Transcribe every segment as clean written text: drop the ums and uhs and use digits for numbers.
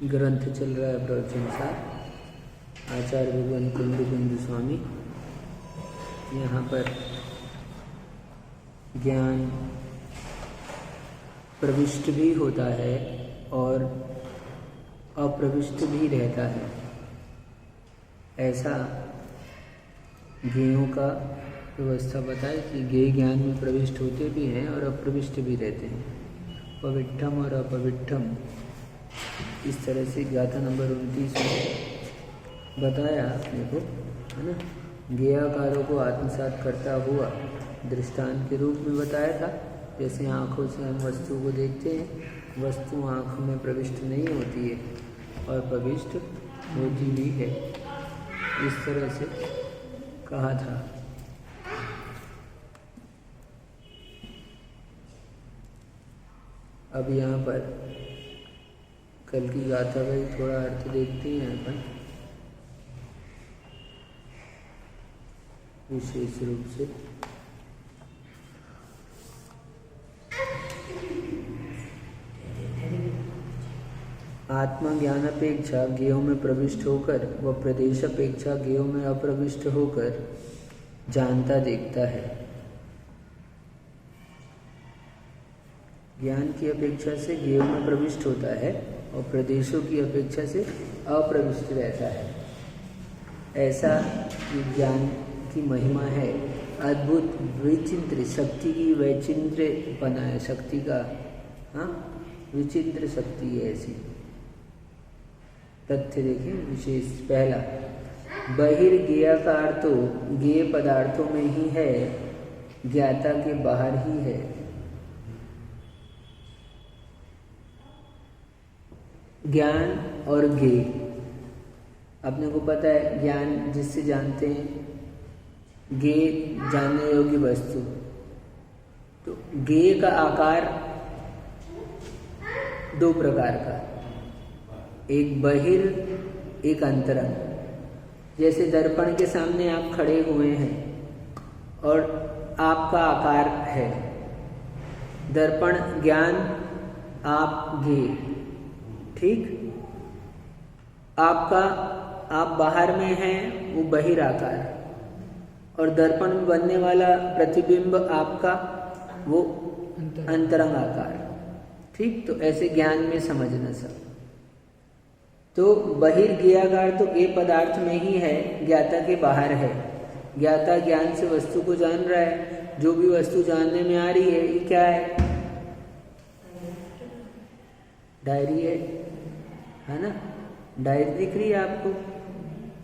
ग्रंथ चल रहा है प्रवचन सार, आचार्य भगवान कुंद स्वामी। यहाँ पर ज्ञान प्रविष्ट भी होता है और अप्रविष्ट भी रहता है। ऐसा ज्ञेयों का व्यवस्था बताए कि ज्ञेय ज्ञान में प्रविष्ट होते भी हैं और अप्रविष्ट भी रहते हैं। पविट्ठम और अपविट्ठम, इस तरह से गाथा नंबर 29 में बताया अपने को, है ना। ज्ञेयाकारों को आत्मसात करता हुआ दृष्टांत के रूप में बताया था। जैसे आँखों से हम वस्तु को देखते हैं, वस्तु आँख में प्रविष्ट नहीं होती है और प्रविष्ट होती भी है, इस तरह से कहा था। अब यहाँ पर कल की गाथा का ही थोड़ा अर्थ देखते हैं अपन विशेष रूप से। आत्मज्ञान अपेक्षा ज्ञेयों में प्रविष्ट होकर व प्रदेश अपेक्षा ज्ञेयों में अप्रविष्ट होकर जानता देखता है। ज्ञान की अपेक्षा से ज्ञेयों में प्रविष्ट होता है और प्रदेशों की अपेक्षा से अप्रविष्ट रहता है। ऐसा ज्ञान की महिमा है, अद्भुत विचित्र शक्ति की वैचित्र बना है, शक्ति का विचित्र शक्ति है ऐसी। तथ्य देखें विशेष। पहला, बहिर्ज्ञेयाकार तो ज्ञेय पदार्थों में ही है, ज्ञाता के बाहर ही है। ज्ञान और ज्ञेय, अपने को पता है ज्ञान जिससे जानते हैं, ज्ञेय जानने योग्य वस्तु। तो ज्ञेय का आकार दो प्रकार का, एक बहिर एक अंतरंग। जैसे दर्पण के सामने आप खड़े हुए हैं और आपका आकार है, दर्पण ज्ञान, आप ज्ञेय, ठीक। आप बाहर में हैं, वो बहिर आकार, और दर्पण में बनने वाला प्रतिबिंब आपका वो अंतरंग आकार, ठीक। तो ऐसे ज्ञान में समझना सब। तो बहिर्ज्ञेयाकार तो ज्ञेय पदार्थ में ही है, ज्ञाता के बाहर है। ज्ञाता ज्ञान से वस्तु को जान रहा है, जो भी वस्तु जानने में आ रही है, ये क्या है? डायरी है ना। डायरी दिख रही है आपको,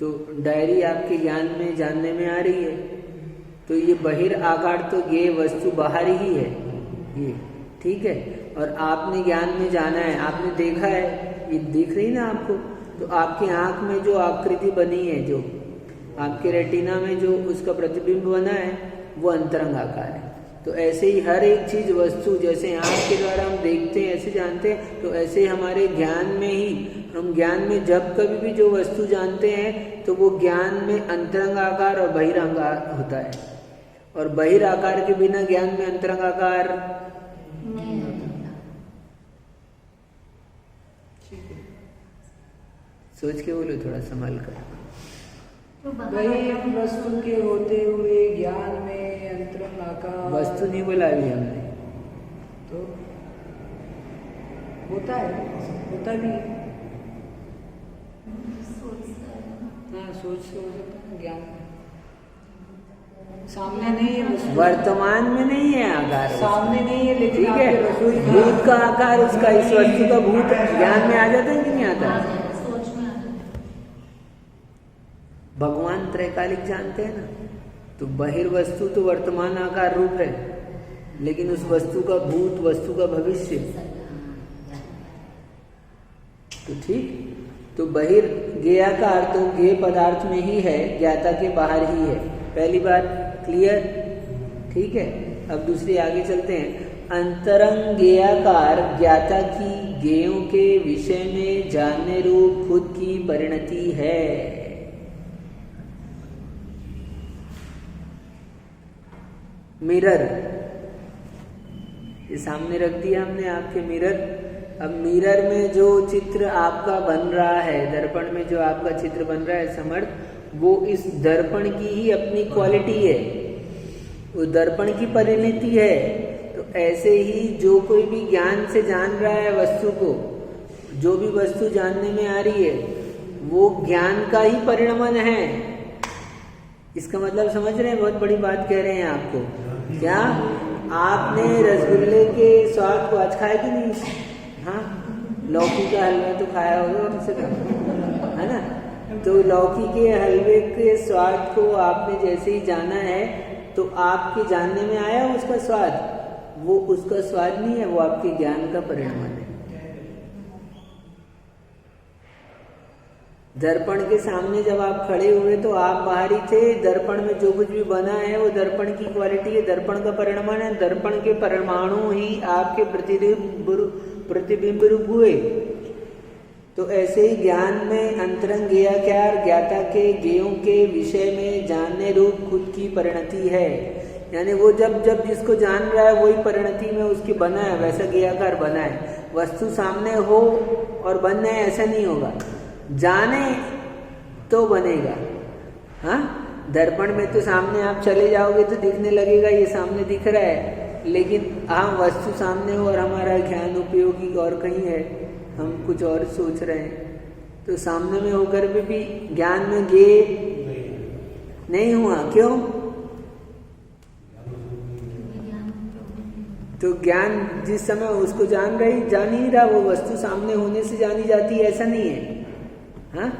तो डायरी आपके ज्ञान में जानने में आ रही है। तो ये बहिर आकार तो ये वस्तु बाहर ही है, ये ठीक है। और आपने ज्ञान में जाना है, आपने देखा है, ये दिख रही ना आपको। तो आपकी आंख में जो आकृति बनी है, जो आपके रेटिना में जो उसका प्रतिबिंब बना है, वो अंतरंग आकार है। तो ऐसे ही हर एक चीज वस्तु, जैसे आंख के द्वारा हम देखते हैं ऐसे जानते हैं, तो ऐसे हमारे ज्ञान में ही, हम ज्ञान में जब कभी भी जो वस्तु जानते हैं, तो वो ज्ञान में अंतरंग आकार और बहिरंग होता है। और बहिर आकार के बिना ज्ञान में अंतरंग आकार नहीं होता। सोच के बोलो, थोड़ा संभाल कर। तो वही वस्तु के होते हुए ज्ञान में अंतरंग आकार, वस्तु नहीं बोला अभी हमने, तो होता है, होता भी है। हाँ, सोच से हो सकता है। ज्ञान सामने नहीं है, वर्तमान में नहीं है आकार, सामने नहीं है, लेकिन ठीक है। भूत का आकार उसका, इस वस्तु का भूत ज्ञान में आ जाता है कि नहीं आता? भगवान त्रैकालिक जानते हैं ना। तो बहिर्वस्तु तो वर्तमान आकार रूप है, लेकिन उस वस्तु का भूत, वस्तु का भविष्य, तो ठीक। तो बहिर्ज्ञेयाकार तो ज्ञेय पदार्थ में ही है, ज्ञाता के बाहर ही है। पहली बात क्लियर, ठीक है। अब दूसरी आगे चलते हैं। अंतरंग ज्ञेयाकार ज्ञाता की ज्ञेयों के विषय में जानने रूप खुद की परिणति है। मिरर, ये सामने रख दिया हमने आपके मिरर, अब मिरर में जो चित्र आपका बन रहा है, दर्पण में जो आपका चित्र बन रहा है समर्थ, वो इस दर्पण की ही अपनी क्वालिटी है, वो दर्पण की परिणति है। तो ऐसे ही जो कोई भी ज्ञान से जान रहा है वस्तु को, जो भी वस्तु जानने में आ रही है वो ज्ञान का ही परिणमन है। इसका मतलब समझ रहे हैं? बहुत बड़ी बात कह रहे हैं आपको। क्या आपने रसगुल्ले के स्वाद को आज खाया कि नहीं? हाँ, लौकी का हलवा तो खाया होगा कम से कम, है ना? तो लौकी के हलवे के स्वाद को आपने जैसे ही जाना है तो आपके जानने में आया उसका स्वाद, वो उसका स्वाद नहीं है, वो आपके ज्ञान का परिणमन है। दर्पण के सामने जब आप खड़े हुए तो आप बाहर ही थे, दर्पण में जो कुछ भी बना है वो दर्पण की क्वालिटी है, दर्पण का परिणमन है, दर्पण के परमाणु ही आपके प्रतिबिंब रूप हुए। तो ऐसे ही ज्ञान में अंतरंग ज्ञेयाकार ज्ञाता के ज्ञेयों के विषय में जानने रूप खुद की परिणति है। यानी वो जब जब जिसको जान रहा है वही परिणति में उसकी बना है, वैसा ज्ञेयाकार बना है। वस्तु सामने हो और बनना है ऐसा नहीं होगा, जाने तो बनेगा। हाँ, दर्पण में तो सामने आप चले जाओगे तो दिखने लगेगा ये सामने दिख रहा है, लेकिन हाँ वस्तु सामने हो और हमारा ज्ञान उपयोगी और कहीं है, हम कुछ और सोच रहे हैं, तो सामने में होकर भी ज्ञान में गे नहीं हुआ। क्यों? तो ज्ञान जिस समय उसको जान ही रहा, वो वस्तु सामने होने से जानी जाती है ऐसा नहीं है। हाँ,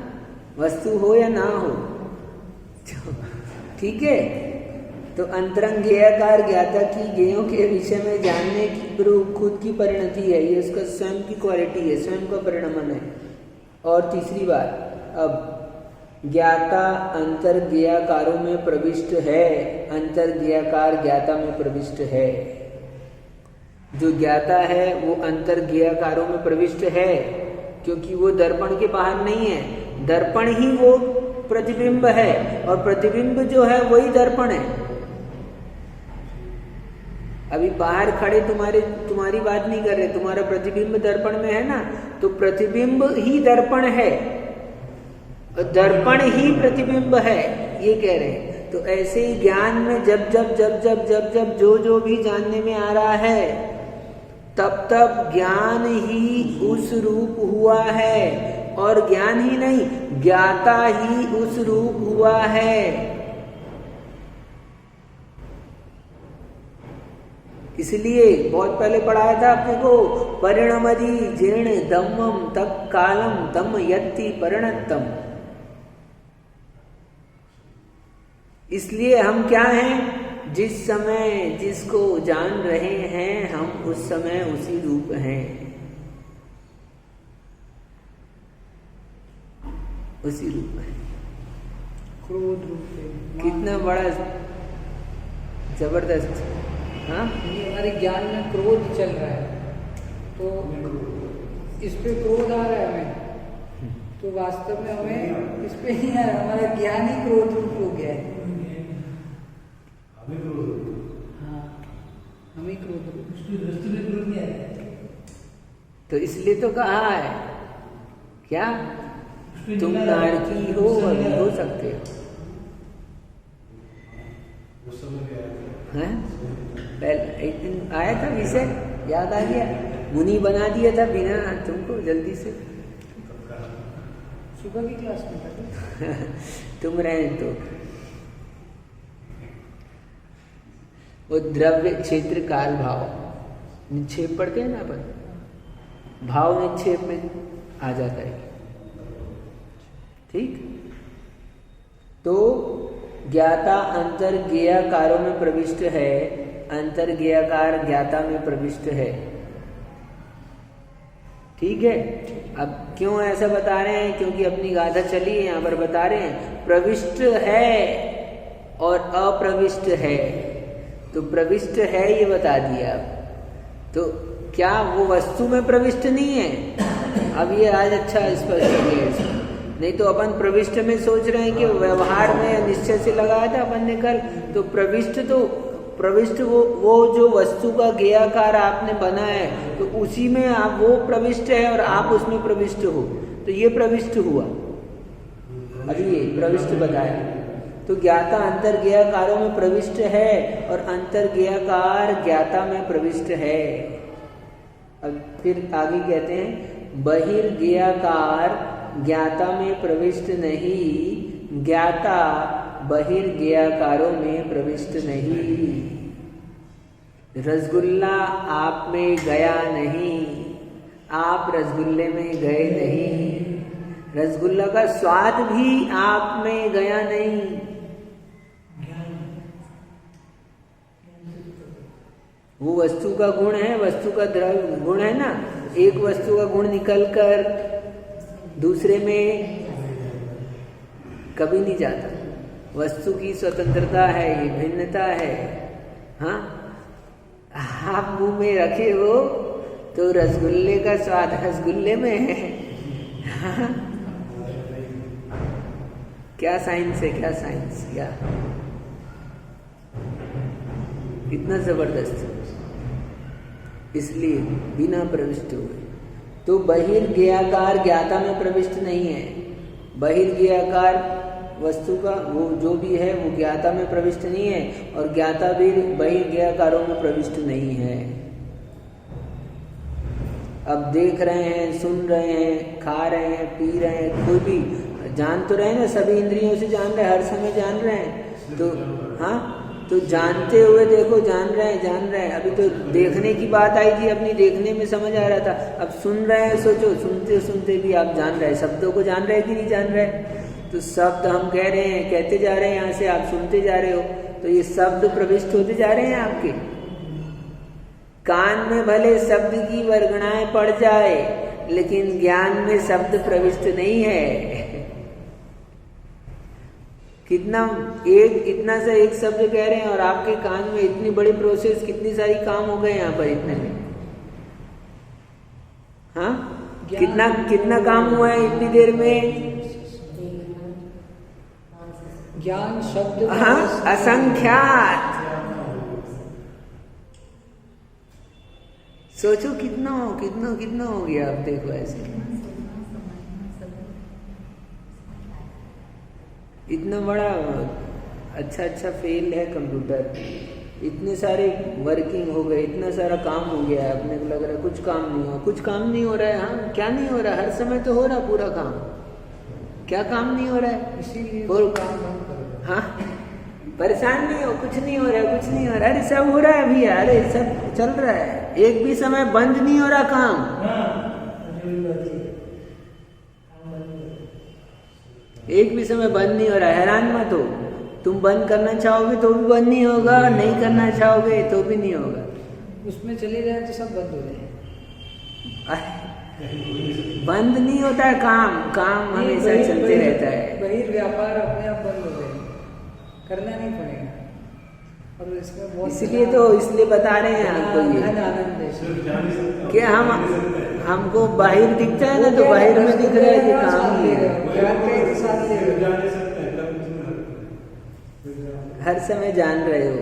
वस्तु हो या ना हो, ठीक है। तो अंतरंग ज्ञेयाकार ज्ञाता की ज्ञेयों के विषय में जानने की खुद की परिणति है, ये उसका स्वयं की क्वालिटी है, स्वयं का परिणमन है। और तीसरी बात, अब ज्ञाता अंतर्ज्ञेयाकारों में प्रविष्ट है, अंतर्ज्ञेयाकार ज्ञाता में प्रविष्ट है। जो ज्ञाता है वो अंतर्ज्ञेयाकारों में प्रविष्ट है, क्योंकि वो दर्पण के बाहर नहीं है, दर्पण ही वो प्रतिबिंब है, और प्रतिबिंब जो है वही दर्पण है। अभी बाहर खड़े तुम्हारी बात नहीं कर रहे, तुम्हारा प्रतिबिंब दर्पण में है ना, तो प्रतिबिंब ही दर्पण है, दर्पण ही प्रतिबिंब है, ये कह रहे हैं। तो ऐसे ही ज्ञान में जब जब जो भी जानने में आ रहा है, तब तब ज्ञान ही उस रूप हुआ है, और ज्ञान ही नहीं, ज्ञाता ही उस रूप हुआ है। इसलिए बहुत पहले पढ़ाया था अपने को, परिणमदि जीर्ण धम्मम तक कालम तम यत्ति परिणतम। इसलिए हम क्या हैं? जिस समय जिसको जान रहे हैं हम उस समय उसी रूप हैं, उसी रूप है, क्रोध रूप है। कितना बड़ा जबरदस्त। हाँ, ये हमारे ज्ञान में क्रोध चल रहा है, तो इस पे क्रोध आ रहा है हमें, तो वास्तव में हमें इस पे नहीं आ रहा, हमारा ज्ञान ही क्रोध रूप हो गया है। हाँ, हमें क्रोध रूप। तो इसलिए तो कहा है क्या, तुम नारकी हो अभी हो सकते हो। हैं? एक दिन आया था विषय, याद आ गया, मुनि बना दिया था बिना तुमको, जल्दी से सुबह की क्लास में था। तुम रहे तो वो द्रव्य क्षेत्र काल भाव निक्षेप पढ़ते हैं ना अपन, भाव निक्षेप में आ जाता है, ठीक। तो ज्ञाता अंतर्ज्ञेयाकारों में प्रविष्ट है, अंतर्ज्ञेयाकार ज्ञाता में प्रविष्ट है, ठीक है। अब क्यों ऐसा बता रहे हैं? क्योंकि अपनी गाथा चली है, यहाँ पर बता रहे हैं प्रविष्ट है और अप्रविष्ट है। तो प्रविष्ट है ये बता दिया, तो क्या वो वस्तु में प्रविष्ट नहीं है? अब ये आज अच्छा स्पष्ट हो गया। नहीं तो अपन प्रविष्ट में सोच रहे हैं कि व्यवहार में निश्चय से लगाया था अपन ने कल, तो प्रविष्ट तो प्रविष्ट वो जो वस्तु का ज्ञेयाकार आपने बना है तो उसी में आप वो प्रविष्ट है और आप उसमें प्रविष्ट हो, तो ये प्रविष्ट हुआ। अभी ये प्रविष्ट बताया तो ज्ञाता अंतर ज्ञेयाकारों में प्रविष्ट है और अंतर ज्ञेयाकार ज्ञाता में प्रविष्ट है। अब फिर आगे कहते हैं बहिर्ज्ञेयाकार ज्ञाता में प्रविष्ट नहीं, ज्ञाता बहिर्ज्ञेयाकारों में प्रविष्ट नहीं। रसगुल्ला आप में गया नहीं, आप रसगुल्ले में गए नहीं, रसगुल्ला का स्वाद भी आप में गया नहीं। वो वस्तु का गुण है, वस्तु का द्रव्य गुण है ना, एक वस्तु का गुण निकलकर दूसरे में कभी नहीं जाता। वस्तु की स्वतंत्रता है, ये भिन्नता है। हाँ, आप मुंह में रखे हो तो रसगुल्ले का स्वाद रसगुल्ले में है। हाँ? क्या साइंस है, क्या साइंस, क्या इतना जबरदस्त। इसलिए बिना प्रविष्ट हुए तो बहिर्ज्ञेयाकार ज्ञाता में प्रविष्ट नहीं है। बहिर्ज्ञेयाकार वस्तु का वो जो भी है वो ज्ञाता में प्रविष्ट नहीं है और ज्ञाता भी बहिर्ज्ञेयाकारों में प्रविष्ट नहीं है। अब देख रहे हैं, सुन रहे हैं, खा रहे हैं, पी रहे हैं, कोई भी जान तो रहे हैं ना, सभी इंद्रियों से जान रहे हैं, हर समय जान रहे हैं। तो हाँ, तो जानते हुए देखो, जान रहे हैं। अभी तो देखने की बात आई थी, अपनी देखने में समझ आ रहा था। अब सुन रहे हैं, सोचो सुनते सुनते भी आप जान रहे हैं, शब्दों को जान रहे हैं कि नहीं जान रहे हैं। तो शब्द हम कह रहे हैं, कहते जा रहे हैं, यहाँ से आप सुनते जा रहे हो, तो ये शब्द प्रविष्ट होते जा रहे हैं आपके कान में। भले शब्द की वर्गणाएं पड़ जाए लेकिन ज्ञान में शब्द प्रविष्ट नहीं है। इतना सा एक शब्द कह रहे हैं और आपके कान में इतनी बड़ी प्रोसेस, कितनी सारी काम हो गए यहाँ पर इतने में। हाँ, कितना काम हुआ है इतनी देर में। ज्ञान शब्द, हाँ, असंख्यात। सोचो कितना हो गया। आप देखो ऐसे इतना बड़ा अच्छा फेल है कंप्यूटर, इतने सारे वर्किंग हो गए, इतना सारा काम हो गया है, अपने को लग रहा है कुछ काम नहीं हो रहा है। हाँ, क्या नहीं हो रहा है? हर समय तो हो रहा पूरा काम। क्या काम नहीं हो रहा है? इसीलिए काम। हाँ, परेशान नहीं हो, कुछ नहीं हो रहा। अरे सब हो रहा है भैया, अरे सब चल रहा है, एक भी समय बंद नहीं हो रहा काम। एक भी समय बंद नहीं हो रहा। हैरान मत हो, तुम बंद करना चाहोगे तो भी बंद नहीं होगा, नहीं करना चाहोगे तो भी नहीं होगा। उसमें चले जाए तो सब बंद हो जाए। बंद नहीं होता है काम हमेशा चलते रहता है। बहिर्व्यापार अपने आप बंद हो जाए, करना नहीं पड़ेगा। और इसमें बहुत इसलिए बता रहे हैं आपको ये आनंद है कि हमको बाहर दिखता है ना, तो बाहर में दिख रहा है कि काम ले हर समय जान रहे हो,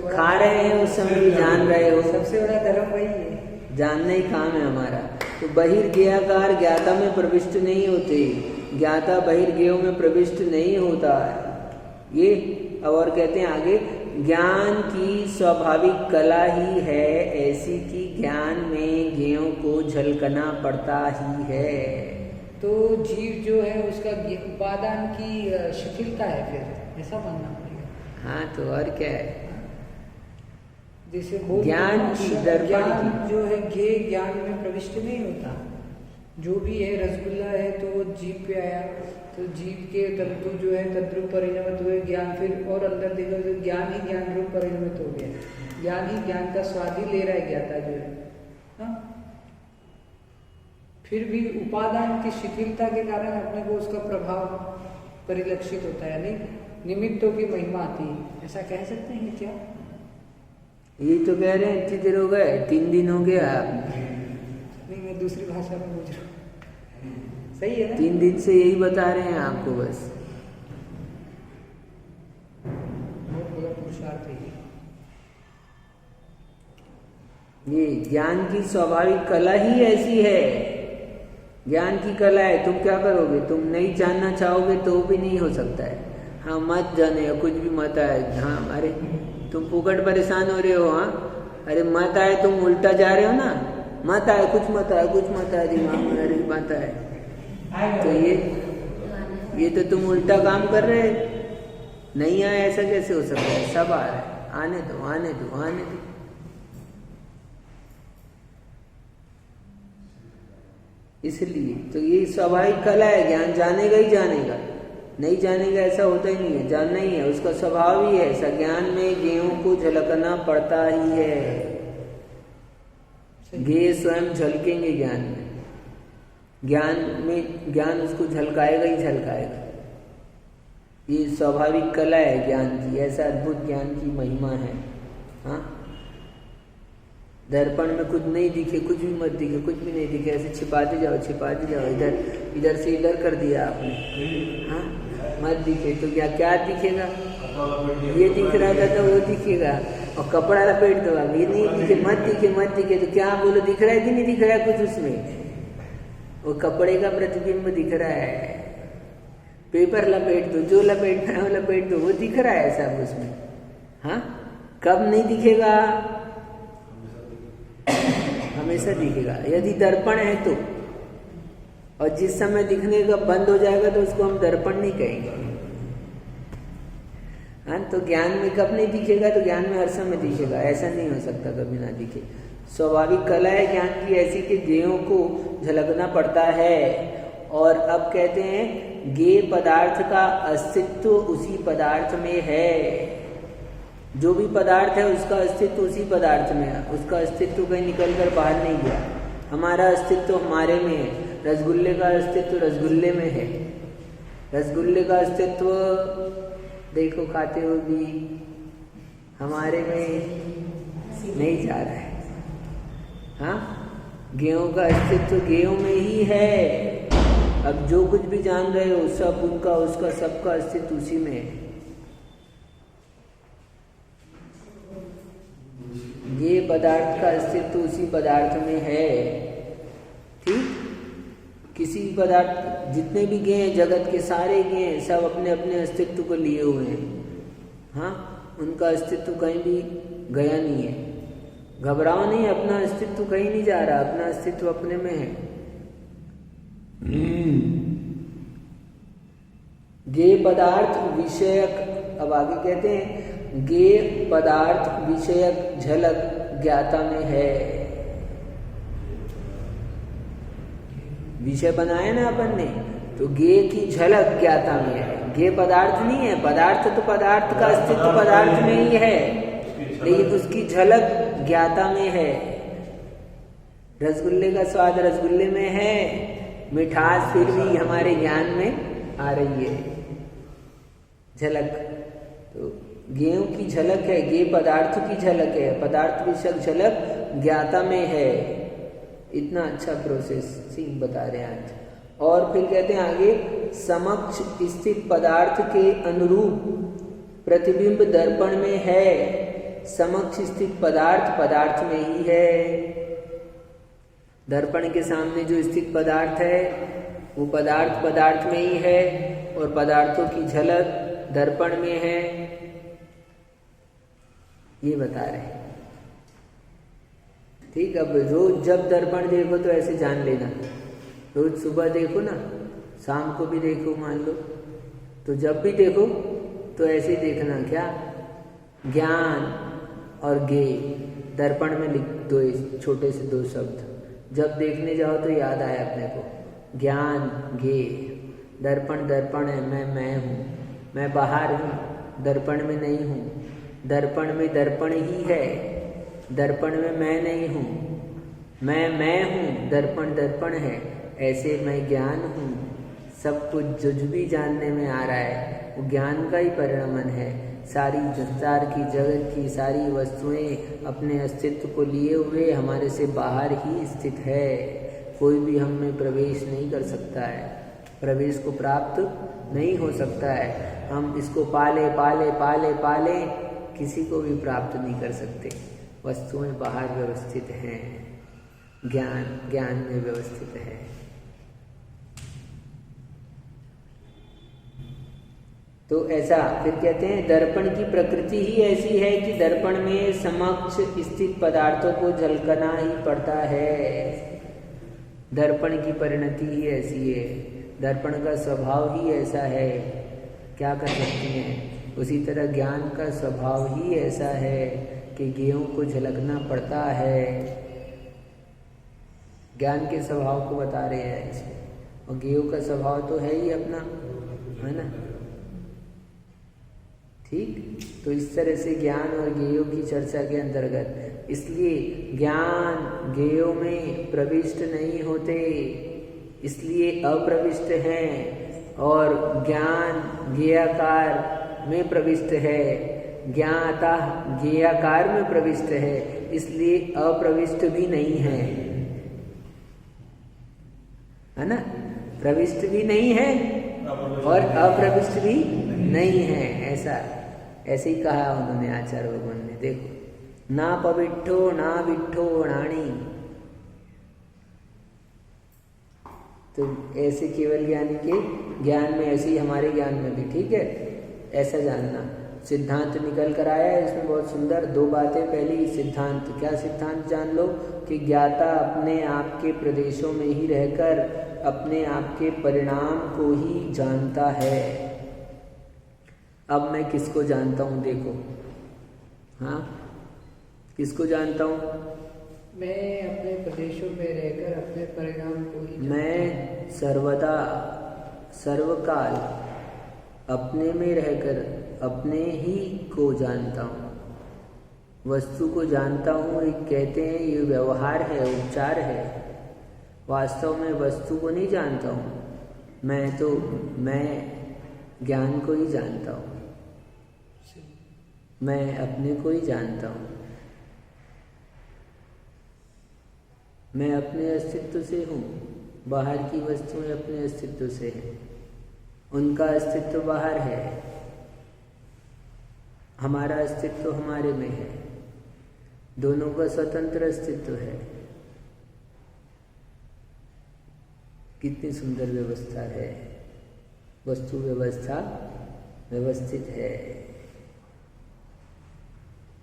खा रहे हैं उस समय भी जान रहे हो। सबसे बड़ा धर्म वही है, जानना ही काम है हमारा। तो बहिर्ज्ञेयाकार ज्ञाता में प्रविष्ट नहीं होते, ज्ञाता बहिर्ज्ञेयों में प्रविष्ट नहीं होता है। ये और कहते हैं आगे, ज्ञान की स्वाभाविक कला ही है ऐसी कि ज्ञान में ज्ञेयों को झलकना पड़ता ही है। तो जीव जो है उसका उपादान की शिथिलता है, फिर ऐसा मानना पड़ेगा। हाँ, तो और क्या है, जैसे ज्ञान की दर्पण जो है ज्ञान में प्रविष्ट नहीं होता। जो भी है, रसगुल्ला है तो वो जीभ पे आया, तो जीभ के तंतु जो है तद्रूप परिणमित हुए ज्ञान, फिर और अंदर देखो तो ज्ञान ही ज्ञान रूप परिणमित हो गया। ज्ञान ही ज्ञान का स्वाद ही ले रहा है ज्ञाता जो है। हाँ? फिर भी उपादान की शिथिलता के कारण अपने को उसका प्रभाव परिलक्षित होता है, नहीं निमित्तों की महिमा आती है, ऐसा कह सकते हैं क्या? ये तो कह रहे हैं इतनी देर हो गए, 3 दिन हो गया। नहीं, मैं दूसरी भाषा में पूछ रहा हूँ। सही है ना? 3 दिन से यही बता रहे हैं आपको बस। बहुत बड़ा पुरुषार्थ है। ये ज्ञान की स्वाभाविक कला ही ऐसी है। ज्ञान की कला है। तुम क्या करोगे? तुम नहीं जानना चाहोगे तो भी नहीं हो सकता है। हाँ मत जाने, कुछ भी मत आए। हाँ अरे तुम फुकट परेशान हो रहे हो। हाँ अरे मत आए, तुम उल्टा जा रहे हो ना। मत आए, कुछ मत आए, कुछ मत आए, दिमाग में अरे बात आए, तो ये तो तुम उल्टा काम कर रहे। नहीं आए ऐसा कैसे हो सकता है? सब आ रहा है। आने दो, आने दो, आने दो। इसलिए तो ये स्वाभाविक कला है। ज्ञान जानेगा ही जानेगा, नहीं जानेगा ऐसा होता ही नहीं है। जानना ही है, उसका स्वभाव ही है ऐसा। ज्ञान में गेयों को झलकना पड़ता ही है। गेय स्वयं झलकेंगे ज्ञान में। ज्ञान उसको झलकाएगा ही झलकाएगा। ये स्वाभाविक कला है ज्ञान की। ऐसा अद्भुत ज्ञान की महिमा है। हाँ दर्पण में कुछ नहीं दिखे, कुछ भी मत दिखे, कुछ भी नहीं दिखे, ऐसे छिपाते जाओ, छिपाते जाओ। इधर से इधर कर दिया आपने। हाँ मत दिखे तो क्या दिखेगा? ये दिख रहा था तो वो दिखेगा। और कपड़ा लपेट दो, अब ये नहीं दिखे, मत दिखे, मत दिखे तो क्या बोलो? दिख रहा है कि नहीं दिख रहा है कुछ उसमें? वो कपड़े का प्रतिबिंब दिख रहा है। पेपर लपेट दो, जो लपेटना है वो लपेट दो, वो दिख रहा है सब उसमें। हाँ कब नहीं दिखेगा? हमेशा दिखेगा यदि दर्पण है तो। और जिस समय दिखने का बंद हो जाएगा तो उसको हम दर्पण नहीं कहेंगे। हाँ तो ज्ञान में कब नहीं दिखेगा? तो ज्ञान में हर समय दिखेगा। ऐसा नहीं हो सकता कभी ना दिखे। स्वाभाविक कला है ज्ञान की ऐसी कि गेयों को झलकना पड़ता है। और अब कहते हैं गेय पदार्थ का अस्तित्व उसी पदार्थ में है। जो भी पदार्थ है उसका अस्तित्व उसी पदार्थ में है। उसका अस्तित्व कहीं निकल कर बाहर नहीं गया। हमारा अस्तित्व हमारे में है। रसगुल्ले का अस्तित्व रसगुल्ले में है। रसगुल्ले का अस्तित्व देखो खाते हो भी हमारे में नहीं जा रहा है। हाँ गेयों का अस्तित्व गेयों में ही है। अब जो कुछ भी जान रहे हो सब उनका, उसका, सबका अस्तित्व उसी में है। ये पदार्थ का अस्तित्व उसी पदार्थ में है। ठीक, किसी भी पदार्थ, जितने भी गेय हैं जगत के, सारे गेय हैं, सब अपने अपने अस्तित्व को लिए हुए हैं। हाँ उनका अस्तित्व कहीं भी गया नहीं है। घबराओ नहीं, अपना अस्तित्व कहीं नहीं जा रहा। अपना अस्तित्व अपने में है। गेय पदार्थ विषयक, अब आगे कहते हैं गेय पदार्थ विषयक झलक ज्ञाता में है। विषय बनाया ना अपन ने, तो गेय की झलक ज्ञाता में है। गेय पदार्थ नहीं है। पदार्थ तो पदार्थ का अस्तित्व पदार्थ में ही है, लेकिन उसकी झलक ज्ञाता में है। रसगुल्ले का स्वाद रसगुल्ले में है, मिठास फिर भी हमारे ज्ञान में आ रही है। झलक तो गेयों की झलक है, गेय पदार्थ की झलक है। पदार्थ विषयक झलक ज्ञाता में है। इतना अच्छा प्रोसेस सिंह बता रहे हैं आज। और फिर कहते हैं आगे, समक्ष स्थित पदार्थ के अनुरूप प्रतिबिंब दर्पण में है। समक्ष स्थित पदार्थ पदार्थ में ही है। दर्पण के सामने जो स्थित पदार्थ है वो पदार्थ पदार्थ में ही है, और पदार्थों की झलक दर्पण में है। ये बता रहे हैं। ठीक, अब रोज जब दर्पण देखो तो ऐसे जान लेना। रोज सुबह देखो ना, शाम को भी देखो मान लो, तो जब भी देखो तो ऐसे ही देखना। क्या? ज्ञान और गेय दर्पण में लिख दो, छोटे से दो शब्द। जब देखने जाओ तो याद आए अपने को, ज्ञान गेय। दर्पण दर्पण है, मैं हूँ, मैं बाहर हूँ, दर्पण में नहीं हूँ। दर्पण में दर्पण ही है, दर्पण में मैं नहीं हूँ। मैं हूँ, दर्पण दर्पण है। ऐसे मैं ज्ञान हूँ। सब कुछ जो भी जानने में आ रहा है वो ज्ञान का ही परिणाम है। सारी संसार की, जगत की सारी वस्तुएं अपने अस्तित्व को लिए हुए हमारे से बाहर ही स्थित है। कोई भी हम में प्रवेश नहीं कर सकता है, प्रवेश को प्राप्त नहीं हो सकता है। हम इसको पाले पाले पाले पाले किसी को भी प्राप्त नहीं कर सकते। वस्तुएं बाहर व्यवस्थित हैं, ज्ञान में व्यवस्थित है। तो ऐसा फिर कहते हैं दर्पण की प्रकृति ही ऐसी है कि दर्पण में समक्ष स्थित पदार्थों को झलकना ही पड़ता है। दर्पण की परिणति ही ऐसी है, दर्पण का स्वभाव ही ऐसा है, क्या कर सकते हैं। उसी तरह ज्ञान का स्वभाव ही ऐसा है कि ज्ञेयों को झलकना पड़ता है। ज्ञान के स्वभाव को बता रहे हैं इसमें, और ज्ञेयों का स्वभाव तो है ही अपना, है ना। ठीक, तो इस तरह से ज्ञान और ज्ञेयों की चर्चा के अंतर्गत, इसलिए ज्ञान ज्ञेयों में प्रविष्ट नहीं होते, इसलिए अप्रविष्ट हैं, और ज्ञान ज्ञेयाकार में प्रविष्ट है, ज्ञाता ज्ञेयाकार में प्रविष्ट है, इसलिए अप्रविष्ट भी नहीं है, है ना। प्रविष्ट भी नहीं है और अप्रविष्ट भी नहीं है, ऐसे ही कहा उन्होंने आचार्य भगवान ने। देखो, ना पविट्ठो ना विट्ठो राणी, तो ऐसे केवल ज्ञानी के ज्ञान में, ऐसे ही हमारे ज्ञान में भी, ठीक है, ऐसा जानना। सिद्धांत निकल कर आया है इसमें बहुत सुंदर, दो बातें। पहली सिद्धांत, क्या सिद्धांत जान लो कि ज्ञाता अपने आप के प्रदेशों में ही रहकर अपने आप के परिणाम को ही जानता है। अब मैं किसको जानता हूँ, देखो, हाँ, किसको जानता हूँ? मैं अपने प्रदेशों में रहकर अपने परिणाम को ही, मैं सर्वदा सर्वकाल अपने में रहकर अपने ही को जानता हूँ, वस्तु को जानता हूँ। एक कहते हैं ये व्यवहार है, उपचार है, वास्तव में वस्तु को नहीं जानता हूँ मैं ज्ञान को ही जानता हूँ, मैं अपने को ही जानता हूँ। मैं अपने अस्तित्व से हूँ, बाहर की वस्तुएं अपने अस्तित्व से हैं, उनका अस्तित्व बाहर है, हमारा अस्तित्व हमारे में है, दोनों का स्वतंत्र अस्तित्व है। कितनी सुंदर व्यवस्था है, वस्तु व्यवस्था व्यवस्थित है।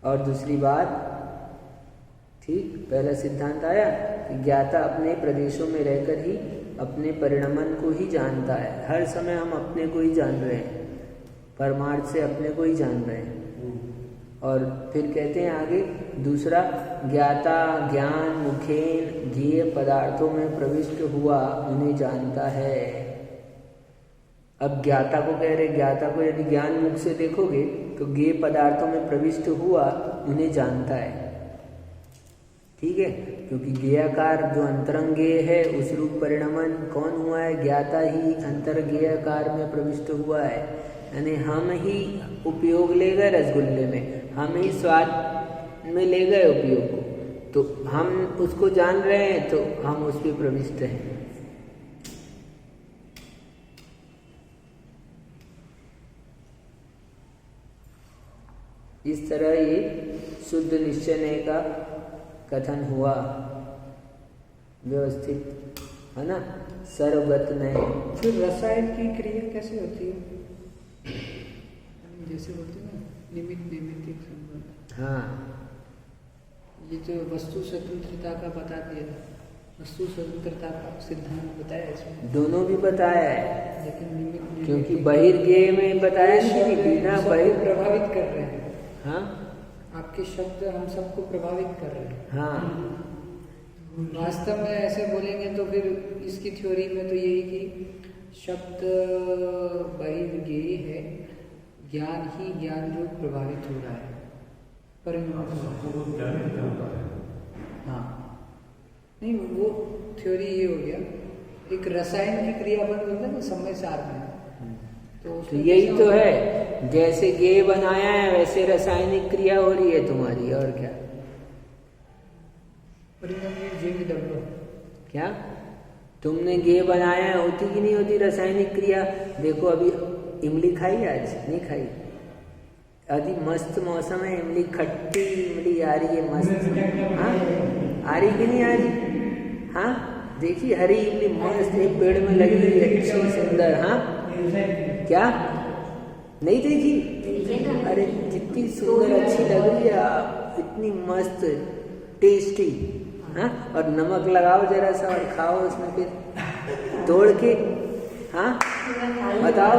और दूसरी बात, ठीक, पहला सिद्धांत आया कि ज्ञाता अपने प्रदेशों में रहकर ही अपने परिणमन को ही जानता है। हर समय हम अपने को ही जान रहे हैं, परमार्थ से अपने को ही जान रहे हैं। और फिर कहते हैं आगे, दूसरा, ज्ञाता ज्ञान मुखेन ज्ञेय पदार्थों में प्रविष्ट हुआ उन्हें जानता है। अब ज्ञाता को कह रहे, ज्ञाता को यदि ज्ञान मुख से देखोगे तो ज्ञेय पदार्थों में प्रविष्ट हुआ उन्हें जानता है, ठीक है, क्योंकि ज्ञेयाकार जो अंतरंग ज्ञेय है उस रूप परिणमन कौन हुआ है? ज्ञाता ही अंतर्ज्ञेयाकार में प्रविष्ट हुआ है। यानी हम ही उपयोग ले गए रसगुल्ले में, हम ही स्वाद में ले गए उपयोग को, तो हम उसको जान रहे हैं तो हम उस पर प्रविष्ट हैं। इस तरह ये शुद्ध निश्चय का कथन हुआ, व्यवस्थित, है ना, सर्वगत नय। फिर रसायन की क्रिया कैसे होती है? जैसे बोलते हैं ना, निमित्त नैमित्तिक संबंध। हाँ, ये जो वस्तु स्वतंत्रता का बता दिया, वस्तु स्वतंत्रता का सिद्धांत बताया इसमें, दोनों भी बताया है, लेकिन निमित्त, क्योंकि बहिर्ज्ञेय में बताया नहीं, बिना बहिर प्रभावित कर रहे हैं। हाँ, आपके शब्द हम सबको प्रभावित कर रहे हैं। हाँ, वास्तव में ऐसे बोलेंगे तो फिर इसकी थ्योरी में तो यही कि शब्द बहिर्ज्ञेय है, ज्ञान ही ज्ञान जो प्रभावित हो रहा है, परिणाम। हाँ, नहीं, वो थ्योरी ये हो गया। एक रसायन की क्रिया बन बोलते हैं ना समय सार में, तो यही तो है, जैसे ज्ञेय बनाया है वैसे रासायनिक क्रिया हो रही है तुम्हारी, और क्या। क्या तुमने ज्ञेय बनाया है, होती कि नहीं होती रासायनिक क्रिया? देखो अभी इमली खाई, आज नहीं खाई, अभी मस्त मौसम है, इमली खट्टी इमली आ रही है मस्त। हाँ आ रही कि नहीं आ रही? हाँ देखिए हरी इमली मस्त एक पेड़ में लगी हुई अच्छी सुंदर। हाँ क्या नहीं देखी? अरे कितनी सुंदर अच्छी लग रही है, इतनी मस्त टेस्टी। हाँ और नमक लगाओ जरा सा और खाओ उसमें फिर तोड़ के। हाँ बताओ,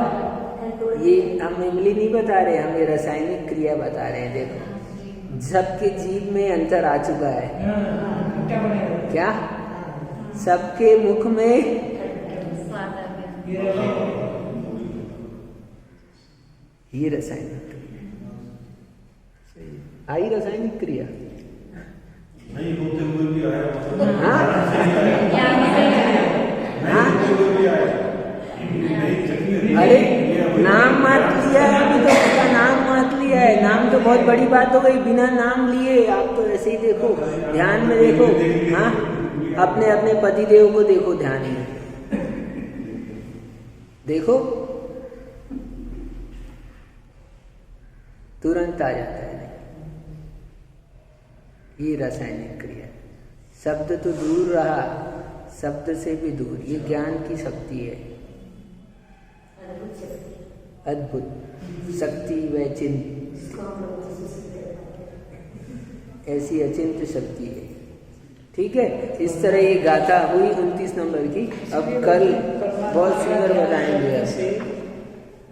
ये हम इमली नहीं बता रहे, हम ये रासायनिक क्रिया बता रहे हैं। देखो सबके जीभ में अंतर आ चुका है। क्या सबके मुख में ये रासायनिक क्रिया आई, रासायनिक क्रिया नहीं होते हुए भी आया। हाँ अरे नाम मत लिया है अभी तो, उसका नाम मत लिया है। नाम तो बहुत बड़ी बात हो गई, बिना नाम लिए आप तो ऐसे ही देखो, ध्यान में देखो। हाँ अपने अपने पति देव को देखो, ध्यान में देखो, तुरंत आ जाता है। ये रासायनिक क्रिया, शब्द तो दूर रहा, शब्द से भी दूर, ये ज्ञान की शक्ति है, अद्भुत शक्ति व चिंत, ऐसी अचिंत्य शक्ति है। ठीक है, इस तरह ये गाथा हुई 29 नंबर की। अब कल बहुत सुंदर बताएंगे ऐसे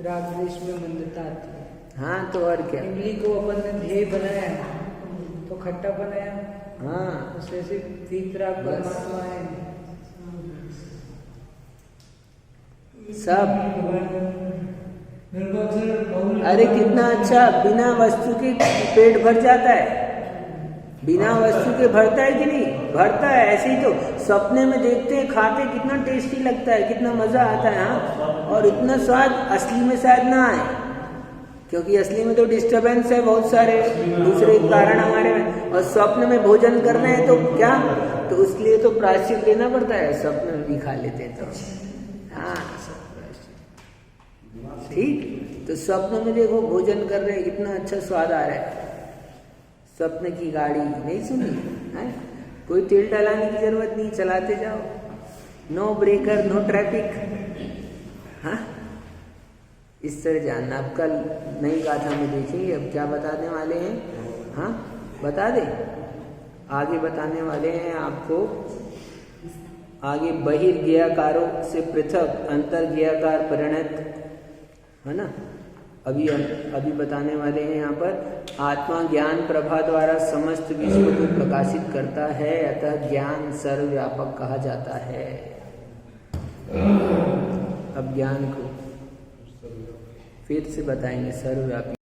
राग द्वेष में मंदता आती है। हाँ तो और क्या, इमली को अपन ने ध्येय बनाया तो खट्टा बनाया। हाँ उससे से तीसरा परमात्मा है सब। अरे कितना अच्छा, बिना वस्तु के पेट भर जाता है, बिना वस्तु के भरता है कि नहीं? भरता है। ऐसे ही तो सपने में देखते हैं, खाते कितना टेस्टी लगता है, कितना मजा आता है। हाँ और इतना स्वाद असली में शायद ना आए, क्योंकि असली में तो डिस्टरबेंस है बहुत सारे दूसरे कारण हमारे में, और स्वप्न में भोजन करना है तो क्या, तो उसके लिए तो प्रायश्चित लेना पड़ता है, स्वप्न में भी खा लेते हैं तो। हाँ ठीक, तो स्वप्न में देखो भोजन कर रहे हैं, कितना अच्छा स्वाद आ रहा है। स्वप्न की गाड़ी नहीं सुनी है, कोई तेल डालाने की जरूरत नहीं, चलाते जाओ, नो ब्रेकर नो ट्रैफिक। हाँ इस तरह जानना। अब कल नई गाथा में देखेंगे अब क्या बताने वाले हैं। हाँ बता दें, आगे बताने वाले हैं आपको, आगे बहिर्ज्ञाकारों से पृथक अंतर्ज्ञाकार परिणत है ना। अभी बताने वाले हैं यहाँ पर, आत्मा ज्ञान प्रभा द्वारा समस्त विश्व को प्रकाशित करता है, अतः ज्ञान सर्वव्यापक कहा जाता है। अब ज्ञान को फिर से बताएंगे, सर्वव्यापी।